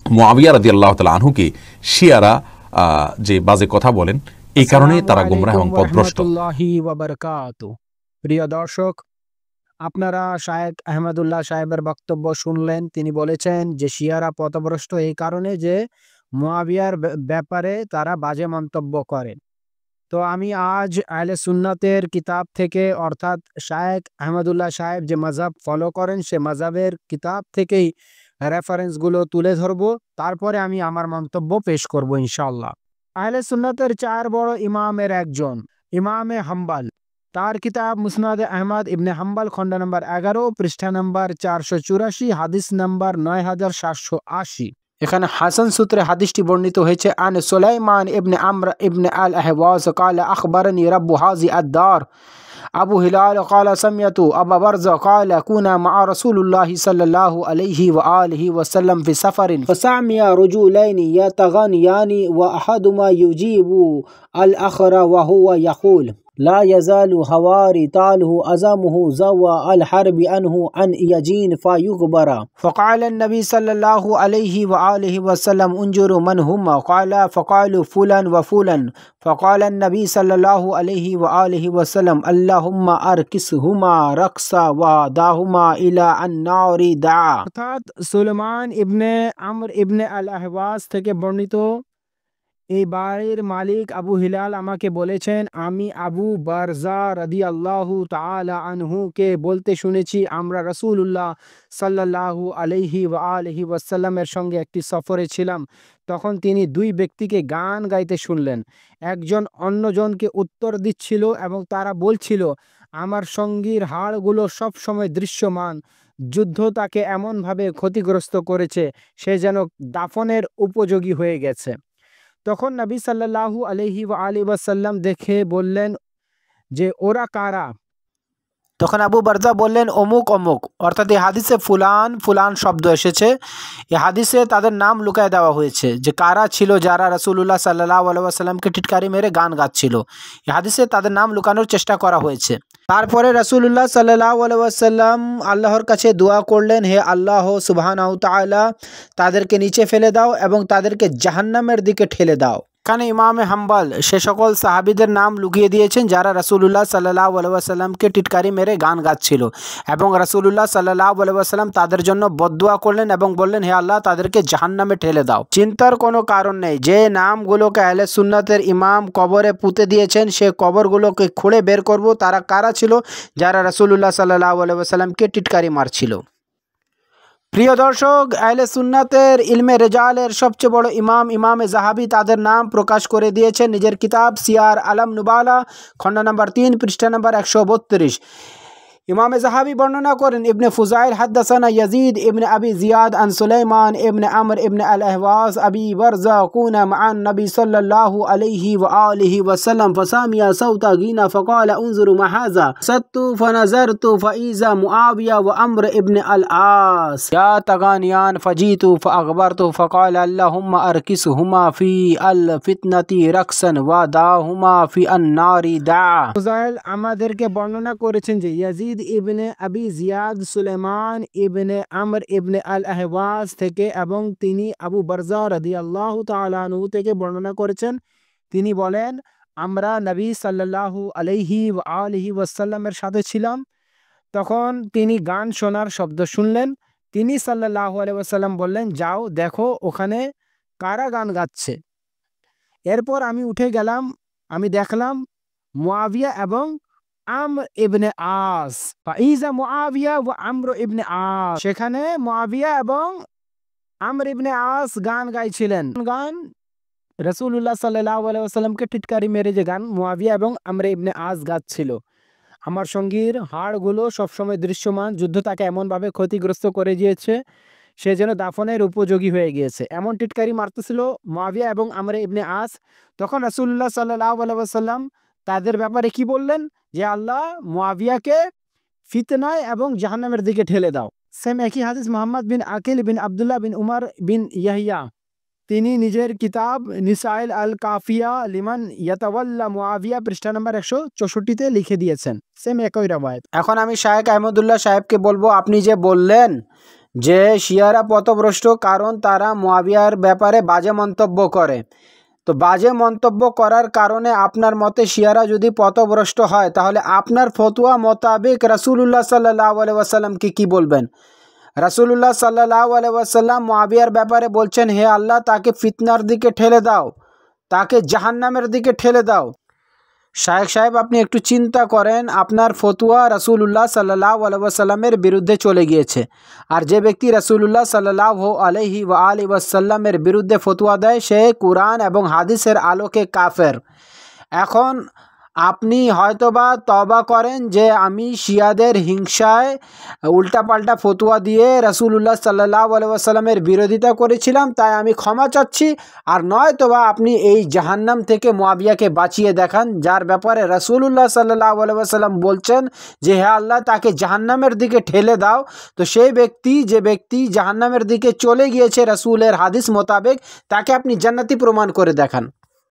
মুআবিয়া রাদিয়াল্লাহু তাআলা আনহুকে শিয়ারা যে বাজে কথা বলেন, এই কারণে তারা গোমরাহ এবং পথভ্রষ্ট। প্রিয় দর্শক, আপনারা শায়েখ আহমদুল্লাহ সাহেবের বক্তব্য শুনলেন। তিনি বলেছেন যে শিয়ারা পথভ্রষ্ট এই কারণে যে মুআবিয়ার ব্যাপারে তারা বাজে মন্তব্য করে। তো আমি আজ আহলে সুন্নাতের কিতাব থেকে, অর্থাৎ শায়েখ আহমদুল্লাহ সাহেব যে মাযহাব ফলো করেন সে মাযহাবের কিতাব থেকেই রেফারেন্সগুলো তুলে ধরব, তারপরে আমি আমার মন্তব্য পেশ করব ইনশাআল্লাহ। আহলে সুন্নাতের 4 বড় ইমামের একজন ইমামে হাম্বল, তার কিতাব মুসনাদে আহমদ ইবনে হাম্বল, খণ্ড নম্বর 11, পৃষ্ঠা নম্বর 484, হাদিস নম্বর 9780। এখানে হাসান সূত্রে হাদিসটি বর্ণিত হয়েছে। আন সুলাইমান ইবনে আমর ইবনে আল আহওয়াজ قال اخبرني رب هذه الدار أبو هلال قال سمعت أبا برزة قال كنا مع رسول الله صلى الله عليه وآله وسلم في سفر فسمع رجلين يتغنيان وأحدهما يجيب الآخر وهو يقول لا يزال هواري طاله أزمه زوى الحرب عنه أن يجين فيغبر فقال النبي صلى الله عليه وآله وسلم انظروا من هما قال فقالوا فلان وفلان فقال النبي صلى الله عليه وآله وسلم اللهم أركسهما رقصا وداهما إلى النار دعا। অর্থাৎ সুলেমান ইবনে আমর ইবনে আল আহওয়াজ থেকে বর্ণিত, এই বাড়ির মালিক আবু হিলাল আমাকে বলেছেন, আমি আবু বারজা রাদিয়াল্লাহু তাআলা আনহুকে বলতে শুনেছি, আমরা রাসূলুল্লাহ সাল্লাল্লাহু আলাইহি ওয়া আলিহি ওয়াসাল্লামের সঙ্গে একটি সফরে ছিলাম। তখন তিনি দুই ব্যক্তিকে গান গাইতে শুনলেন। একজন অন্যজনকে উত্তর দিচ্ছিল এবং তারা বলছিল, আমার সঙ্গীর হাড়গুলো সব সময় দৃশ্যমান, যুদ্ধ তাকে এমনভাবে ক্ষতিগ্রস্ত করেছে সে যেন দাফনের উপযোগী হয়ে গেছে। তখন নবী সাল্লাল্লাহু আলাইহি ওয়া আলিহি ওয়াসাল্লাম দেখে বললেন যে ওরা কারা? তখন আবু বারজা বললেন অমুক অমুক, অর্থাৎ এই হাদিসে ফুলান ফুলান শব্দ এসেছে। এই হাদিসে তাদের নাম লুকায় দেওয়া হয়েছে যে কারা ছিল যারা রাসূলুল্লাহ সাল্লাল্লাহু আলাইহি ওয়াসাল্লামকে টিটকারি মেরে গান গাচ্ছিল। এই হাদিসে তাদের নাম লুকানোর চেষ্টা করা হয়েছে। তারপরে রাসূলুল্লাহ সাল্লাল্লাহু আলাইহি ওয়াসাল্লাম আল্লাহর কাছে দোয়া করলেন, হে আল্লাহ সুবহানাহু তাআলা, তাদেরকে নিচে ফেলে দাও এবং তাদেরকে জাহান্নামের দিকে ঠেলে দাও। এখানে ইমামে হাম্বল সে সকল সাহাবীদের নাম লুকিয়ে দিয়েছেন যারা রাসূলুল্লাহ সাল্লাল্লাহু আলাইহি ওয়াসাল্লামকে টিটকারি মেরে গান গাচ্ছিল, এবং রাসূলুল্লাহ সাল্লাল্লাহু আলাইহি ওয়াসাল্লাম তাদের জন্য বদদুয়া করলেন এবং বললেন, হে আল্লাহ, তাদেরকে জাহান্নামে ঠেলে দাও। চিন্তার কোনো কারণ নেই, যে নামগুলোকে আহলে সুন্নাতের ইমাম কবরে পুঁতে দিয়েছেন সে কবরগুলোকে খুঁড়ে বের করব, তারা কারা ছিল যারা রাসূলুল্লাহ সাল্লাল্লাহু আলাইহি ওয়াসাল্লামকে টিটকারি মারছিল। প্রিয় দর্শক, আহলে সুন্নাতের ইলমে রেজালের সবচেয়ে বড় ইমাম ইমামে যাহাবি তাদের নাম প্রকাশ করে দিয়েছেন নিজের কিতাব সিয়ার আলাম নুবালা, খণ্ড নম্বর 3, পৃষ্ঠা নম্বর 132। ইমামে যাহাবি বর্ণনা করেন, ইবনে ফুজাইল হাদাসানা ইয়াজিদ ইবনে আবি জিয়াদ আন সুলাইমান ইবনে আমর ইবনে আল আহওয়াজ আবি বারজা কুনা মা'আন নবী সাল্লাল্লাহু আলাইহি ওয়া আলিহি ওয়াসাল্লাম ফাসামিয়া সাউতা গিনা ফাকালা উনজুরু মা হাযা সাততু ফানাজারতু ফাইজা মুআবিয়া ওয়া আমর ইবনে আল আস ইয়া তাগানিয়ান ফাজিতু ফাগবারতু ফাকালা আল্লাহুম্মা আরকিসহুমা ফি আল ফিতনাতি রাকসান ওয়া দাহুমা ফি আন নারি দা। ফুজাইল আমাদেরকে বর্ণনা করেছেন যে ইয়াজিদ ইবনে আবি জিয়াদ সুলেমান ইবনে আমর ইবনে আল আহওয়াজ থেকে, এবং তিনি আবু বারজা রাদিয়াল্লাহু তাআলা আনহু থেকে বর্ণনা করেছেন। তিনি বলেন, আমরা নবী সাল্লাল্লাহু আলাইহি ওয়া আলিহি ওয়াসাল্লামের সাথে ছিলাম, তখন তিনি গান শোনার শব্দ শুনলেন। তিনি সাল্লাল্লাহু আলাইহি ওয়াসাল্লাম বললেন, যাও দেখো ওখানে কারা গান গাচ্ছে। এরপর আমি উঠে গেলাম, আমি দেখলাম মুআবিয়া এবং আমর ইবনে আস, ফাইজা মুআবিয়া ওয়া আমর ইবনে আস, সেখানে মুআবিয়া এবং আমর ইবনে আস গান গাইছিলেন। গান রাসূলুল্লাহ সাল্লাল্লাহু আলাইহি ওয়াসাল্লামকে টিটকারি মেরে যে গান মুআবিয়া এবং আমর ইবনে আস গাচ্ছিল। আমার সঙ্গীর হাড়গুলো সবসময় দৃশ্যমান, যুদ্ধ তাকে এমনভাবে ক্ষতিগ্রস্ত করে দিয়েছে সে যেন দাফনের উপযোগী হয়ে গিয়েছে, এমন টিটকারি মারতেছিল মুআবিয়া এবং আমর ইবনে আস। তখন রাসূলুল্লাহ সাল্লাল্লাহু আলাইহি ওয়াসাল্লাম তাদের ব্যাপারে কি বললেন, যে আল্লাহ মুআবিয়াকে ফিতনায় এবং জাহান্নামের দিকে ঠেলে দাও। সেম একই হাদিস মুহাম্মদ বিন আকিল বিন আব্দুল্লাহ বিন উমর বিন ইয়াহিয়া তিনি নিজের কিতাব নিসাইল আল কাফিয়া লিমান ইয়াতাওয়াল্লা মুআবিয়া, পৃষ্ঠা নম্বর 164-তে লিখে দিয়েছেন। সেম একই রওয়ায়াত। এখন আমি শায়েখ আহমদুল্লাহ সাহেবকে বলবো, আপনি যে বললেন যে শিয়ারা পথভ্রষ্ট কারণ তারা মুয়াবিয়ার ব্যাপারে বাজে মন্তব্য করে। তো বাজে মন্তব্য করার কারণে আপনার মতে শিয়ারা যদি পথভ্রষ্ট হয়, তাহলে আপনার ফতোয়া মোতাবেক রাসূলুল্লাহ সাল্লাল্লাহু আলাইহি ওয়াসাল্লামকে কি বলবেন? রাসূলুল্লাহ সাল্লাল্লাহু আলাইহি ওয়াসাল্লাম মুয়াবিয়ার ব্যাপারে বলছেন, হে আল্লাহ, তাকে ফিতনার দিকে ঠেলে দাও, তাকে জাহান্নামের দিকে ঠেলে দাও। শায়েখ সাহেব, আপনি একটু চিন্তা করেন, আপনার ফতোয়া রাসূলুল্লাহ সাল্লাল্লাহু আলাইহি ওয়াসাল্লামের বিরুদ্ধে চলে গিয়েছে। আর যে ব্যক্তি রাসূলুল্লাহ সাল্লাল্লাহু আলাইহি ওয়াসাল্লামের বিরুদ্ধে ফতোয়া দেয়, সে কুরআন এবং হাদিসের আলোকে কাফের। এখন আপনি হয়তোবা তওবা করেন যে আমি শিয়াদের হিংসায় উল্টাপাল্টা ফতোয়া দিয়ে রাসূলুল্লাহ সাল্লাল্লাহু আলাইহি ওয়াসাল্লামের বিরোধিতা করেছিলাম, তাই আমি ক্ষমা চাচ্ছি। আর নয়তোবা আপনি এই জাহান্নাম থেকে মুয়াবিয়াকে বাঁচিয়ে দেখান, যার ব্যাপারে রাসূলুল্লাহ সাল্লাল্লাহু আলাইহি ওয়াসাল্লাম বলছেন যে হে আল্লাহ, তাকে জাহান্নামের দিকে ঠেলে দাও। তো সেই ব্যক্তি, যে ব্যক্তি জাহান্নামের দিকে চলে গিয়েছে রাসূলের হাদিস মোতাবেক, তাকে আপনি জান্নাতি প্রমাণ করে দেখান।